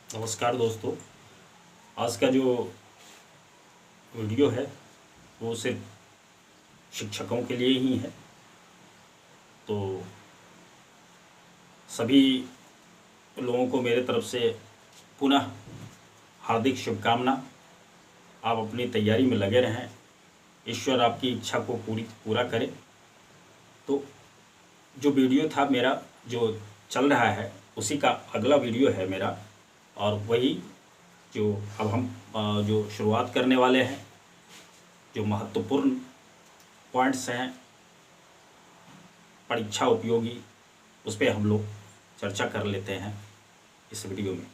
नमस्कार दोस्तों। आज का जो वीडियो है वो सिर्फ शिक्षकों के लिए ही है। तो सभी लोगों को मेरे तरफ से पुनः हार्दिक शुभकामना। आप अपनी तैयारी में लगे रहें, ईश्वर आपकी इच्छा को पूरा करे। तो जो वीडियो था मेरा जो चल रहा है उसी का अगला वीडियो है मेरा, और वही जो अब हम जो शुरुआत करने वाले हैं, जो महत्वपूर्ण पॉइंट्स हैं परीक्षा उपयोगी, उस पर हम लोग चर्चा कर लेते हैं इस वीडियो में।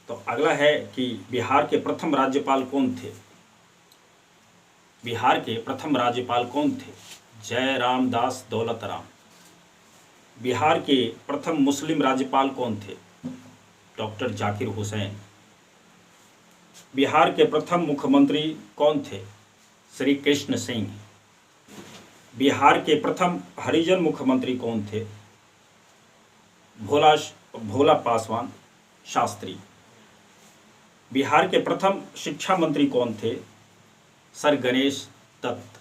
तो अगला है कि बिहार के प्रथम राज्यपाल कौन थे। बिहार के प्रथम राज्यपाल कौन थे? जयराम दास दौलतराम। बिहार के प्रथम मुस्लिम राज्यपाल कौन थे? डॉक्टर जाकिर हुसैन। बिहार के प्रथम मुख्यमंत्री कौन थे? श्री कृष्ण सिंह। बिहार के प्रथम हरिजन मुख्यमंत्री कौन थे? भोला पासवान शास्त्री। बिहार के प्रथम शिक्षा मंत्री कौन थे? सर गणेश दत्त।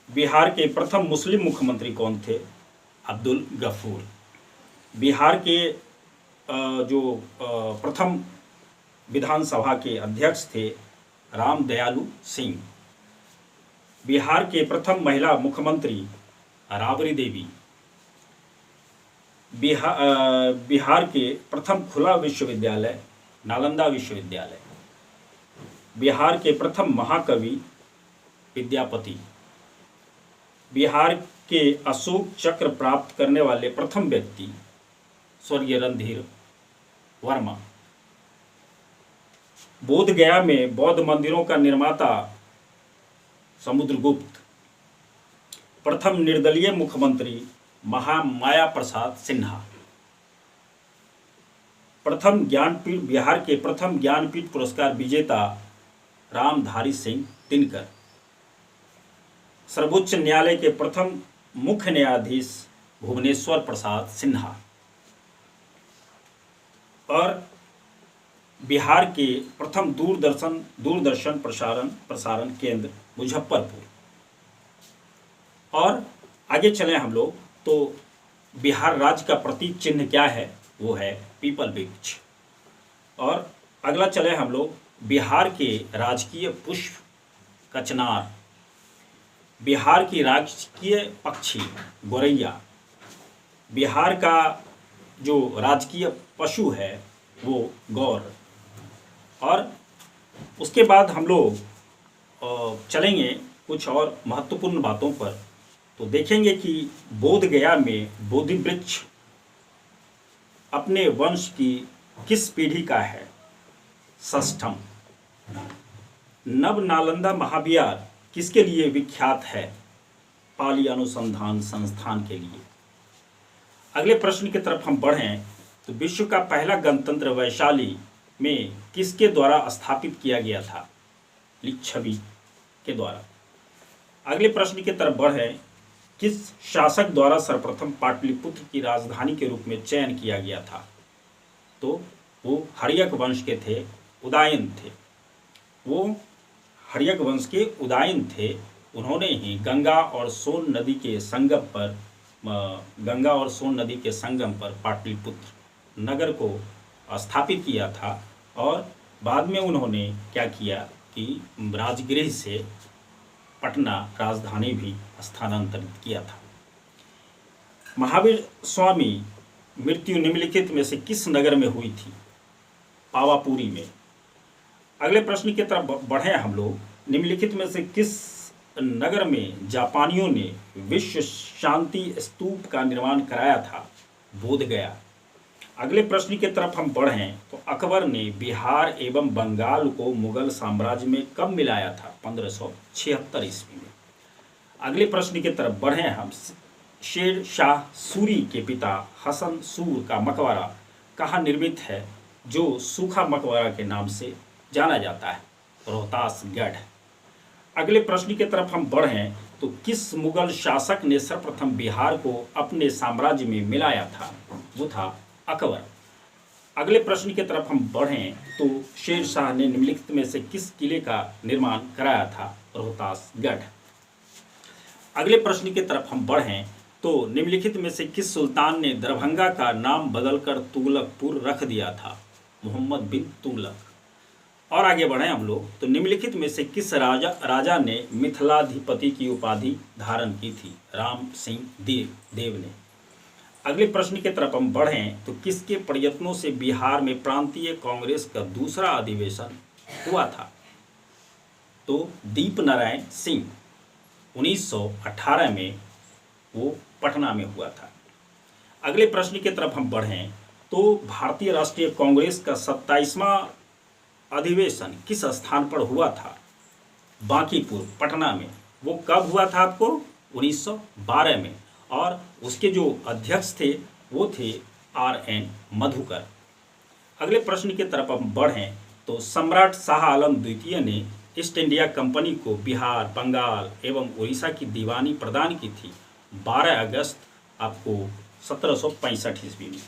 बिहार के प्रथम मुस्लिम मुख्यमंत्री कौन थे? अब्दुल गफूर। बिहार के जो प्रथम विधानसभा के अध्यक्ष थे राम दयालु सिंह। बिहार के प्रथम महिला मुख्यमंत्री राबड़ी देवी। बिहार के प्रथम खुला विश्वविद्यालय नालंदा विश्वविद्यालय। बिहार के प्रथम महाकवि विद्यापति। बिहार के अशोक चक्र प्राप्त करने वाले प्रथम व्यक्ति स्वर्गीय रणधीर वर्मा। बोध गया में बौद्ध मंदिरों का निर्माता समुद्रगुप्त। प्रथम निर्दलीय मुख्यमंत्री महामाया प्रसाद सिन्हा। प्रथम ज्ञानपीठ बिहार के प्रथम ज्ञानपीठ पुरस्कार विजेता रामधारी सिंह दिनकर। सर्वोच्च न्यायालय के प्रथम मुख्य न्यायाधीश भुवनेश्वर प्रसाद सिन्हा। और बिहार के प्रथम दूरदर्शन प्रसारण केंद्र मुजफ्फरपुर। और आगे चले हम लोग तो बिहार राज्य का प्रतीक चिन्ह क्या है? वो है पीपल वृक्ष। और अगला चले हम लोग बिहार के राजकीय पुष्प कचनार। बिहार की राजकीय पक्षी गोरैया। बिहार का जो राजकीय पशु है वो गौर। और उसके बाद हम लोग चलेंगे कुछ और महत्वपूर्ण बातों पर। तो देखेंगे कि बोध गया में बोधि वृक्ष अपने वंश की किस पीढ़ी का है? षष्ठम। नव नालंदा महाविहार किसके लिए विख्यात है? पाली अनुसंधान संस्थान के लिए। अगले प्रश्न की तरफ हम बढ़ें तो विश्व का पहला गणतंत्र वैशाली में किसके द्वारा स्थापित किया गया था? लिच्छवी के द्वारा। अगले प्रश्न की तरफ बढ़ें, किस शासक द्वारा सर्वप्रथम पाटलिपुत्र की राजधानी के रूप में चयन किया गया था? तो वो हर्यक वंश के थे, उदयन थे। वो हर्यक वंश के उदयन थे। उन्होंने ही गंगा और सोन नदी के संगम पर पाटलिपुत्र नगर को स्थापित किया था। और बाद में उन्होंने क्या किया कि राजगृह से पटना राजधानी भी स्थानांतरित किया था। महावीर स्वामी मृत्यु निम्नलिखित में से किस नगर में हुई थी? पावापुरी में। अगले प्रश्न की तरफ बढ़े हम लोग, निम्नलिखित में से किस नगर में जापानियों ने विश्व शांति स्तूप का निर्माण कराया था? बोध गया। अगले प्रश्न की तरफ हम बढ़ें तो अकबर ने बिहार एवं बंगाल को मुगल साम्राज्य में कब मिलाया था? 1576 ईस्वी में। अगले प्रश्न की तरफ बढ़ें हम, शेर शाह सूरी के पिता हसन सूर का मकबरा कहाँ निर्मित है जो सूखा मकबरा के नाम से जाना जाता है? रोहतासगढ़। अगले प्रश्न की तरफ हम बढ़ें तो किस मुगल शासक ने सर्वप्रथम बिहार को अपने साम्राज्य में मिलाया था? वो था अकबर। अगले प्रश्न की तरफ हम बढ़ें तो शेर शाह ने निम्नलिखित में से किस किले का निर्माण कराया था? रोहतासगढ़। अगले प्रश्न की तरफ हम बढ़ें तो निम्नलिखित में से किस सुल्तान ने दरभंगा का नाम बदलकर तुगलकपुर रख दिया था? मोहम्मद बिन तुगलक। और आगे बढ़ें हम लोग तो निम्नलिखित में से किस राजा ने मिथिलाधिपति की उपाधि धारण की थी? राम सिंह देव ने। अगले प्रश्न की तरफ हम बढ़ें तो किसके प्रयत्नों से बिहार में प्रांतीय कांग्रेस का दूसरा अधिवेशन हुआ था? तो दीप नारायण सिंह। 1918 में वो पटना में हुआ था। अगले प्रश्न की तरफ हम बढ़ें तो भारतीय राष्ट्रीय कांग्रेस का 27वां अधिवेशन किस स्थान पर हुआ था? बांकीपुर, पटना में। वो कब हुआ था आपको? 1912 में। और उसके जो अध्यक्ष थे वो थे RN मधुकर। अगले प्रश्न की तरफ हम बढ़ें तो सम्राट शाह आलम द्वितीय ने ईस्ट इंडिया कंपनी को बिहार, बंगाल एवं उड़ीसा की दीवानी प्रदान की थी 12 अगस्त आपको 1765 ईस्वी में।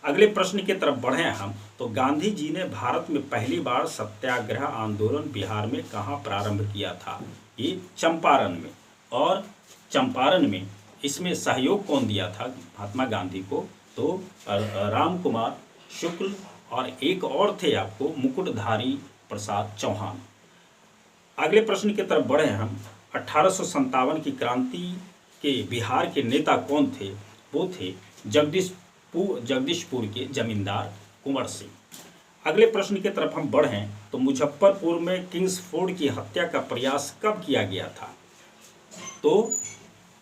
अगले प्रश्न की तरफ बढ़ें हम तो गांधी जी ने भारत में पहली बार सत्याग्रह आंदोलन बिहार में कहाँ प्रारंभ किया था? ये चंपारण में। और चंपारण में इसमें सहयोग कौन दिया था महात्मा गांधी को? तो राम कुमार शुक्ल और एक और थे आपको मुकुटधारी प्रसाद चौहान। अगले प्रश्न की तरफ बढ़े हम 1857 की क्रांति के बिहार के नेता कौन थे? वो थे जगदीशपुर के जमींदार कुंवर सिंह। अगले प्रश्न की तरफ हम बढ़ें तो मुजफ्फरपुर में किंग्सफोर्ड की हत्या का प्रयास कब किया गया था? तो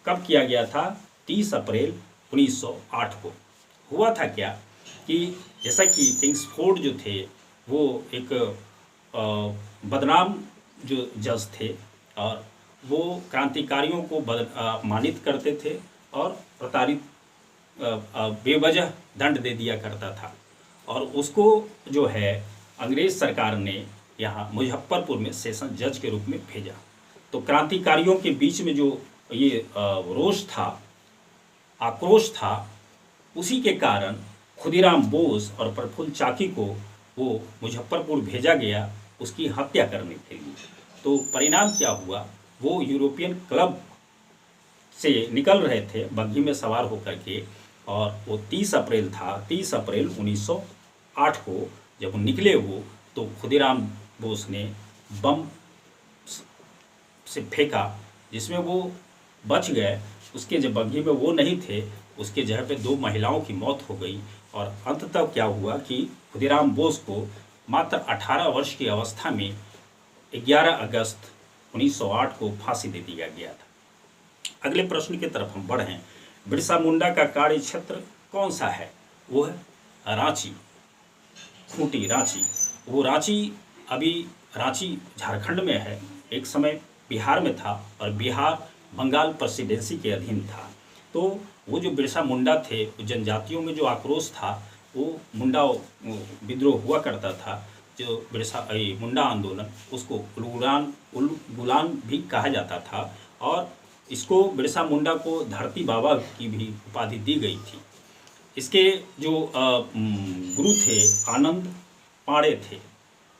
कब किया गया था? 30 अप्रैल 1908 को। हुआ था क्या कि जैसा कि किंग्सफोर्ड जो थे वो एक बदनाम जो जज थे और वो क्रांतिकारियों को मानित करते थे और प्रताड़ित बेवजह दंड दे दिया करता था। और उसको जो है अंग्रेज सरकार ने यहाँ मुजफ्फरपुर में सेशन जज के रूप में भेजा। तो क्रांतिकारियों के बीच में जो ये रोष था, आक्रोश था, उसी के कारण खुदीराम बोस और प्रफुल्ल चाकी को वो मुजफ्फरपुर भेजा गया उसकी हत्या करने के लिए। तो परिणाम क्या हुआ? वो यूरोपियन क्लब से निकल रहे थे बग्घी में सवार होकर के और वो 30 अप्रैल था, 30 अप्रैल 1908 को जब वो निकले वो तो खुदीराम बोस ने बम से फेंका जिसमें वो बच गए। उसके जब बग्घी में वो नहीं थे उसके जगह पे 2 महिलाओं की मौत हो गई। और अंततः क्या हुआ कि खुदीराम बोस को मात्र 18 वर्ष की अवस्था में 11 अगस्त 1908 को फांसी दे दिया गया था। अगले प्रश्न की तरफ हम बढ़ें। बिरसा मुंडा का कार्य क्षेत्र कौन सा है? वो है रांची, खूंटी रांची। वो रांची अभी रांची झारखंड में है, एक समय बिहार में था और बिहार बंगाल प्रेसिडेंसी के अधीन था। तो वो जो बिरसा मुंडा थे, जनजातियों में जो आक्रोश था वो मुंडा विद्रोह हुआ करता था। जो बिरसा मुंडा आंदोलन उसको उलगुलान भी कहा जाता था और इसको बिरसा मुंडा को धरती बाबा की भी उपाधि दी गई थी। इसके जो गुरु थे आनंद पांडे थे।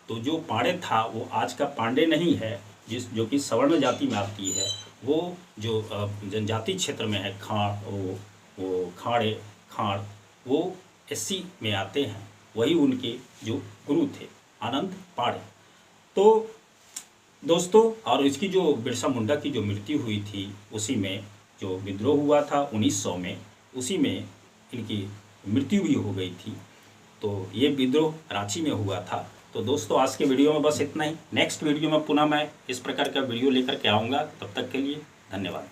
तो जो पांडे था वो आज का पांडे नहीं है, जो कि सवर्ण जाति में आती है। वो जो जनजाति क्षेत्र में है खाड़ वो SC में आते हैं, वही उनके जो गुरु थे आनंद पांडे। तो दोस्तों, और इसकी जो बिरसा मुंडा की जो मृत्यु हुई थी उसी में जो विद्रोह हुआ था 1900 में, उसी में इनकी मृत्यु भी हो गई थी। तो ये विद्रोह रांची में हुआ था। तो दोस्तों, आज के वीडियो में बस इतना ही। नेक्स्ट वीडियो में पुनः मैं इस प्रकार का वीडियो लेकर के आऊँगा। तब तक के लिए धन्यवाद।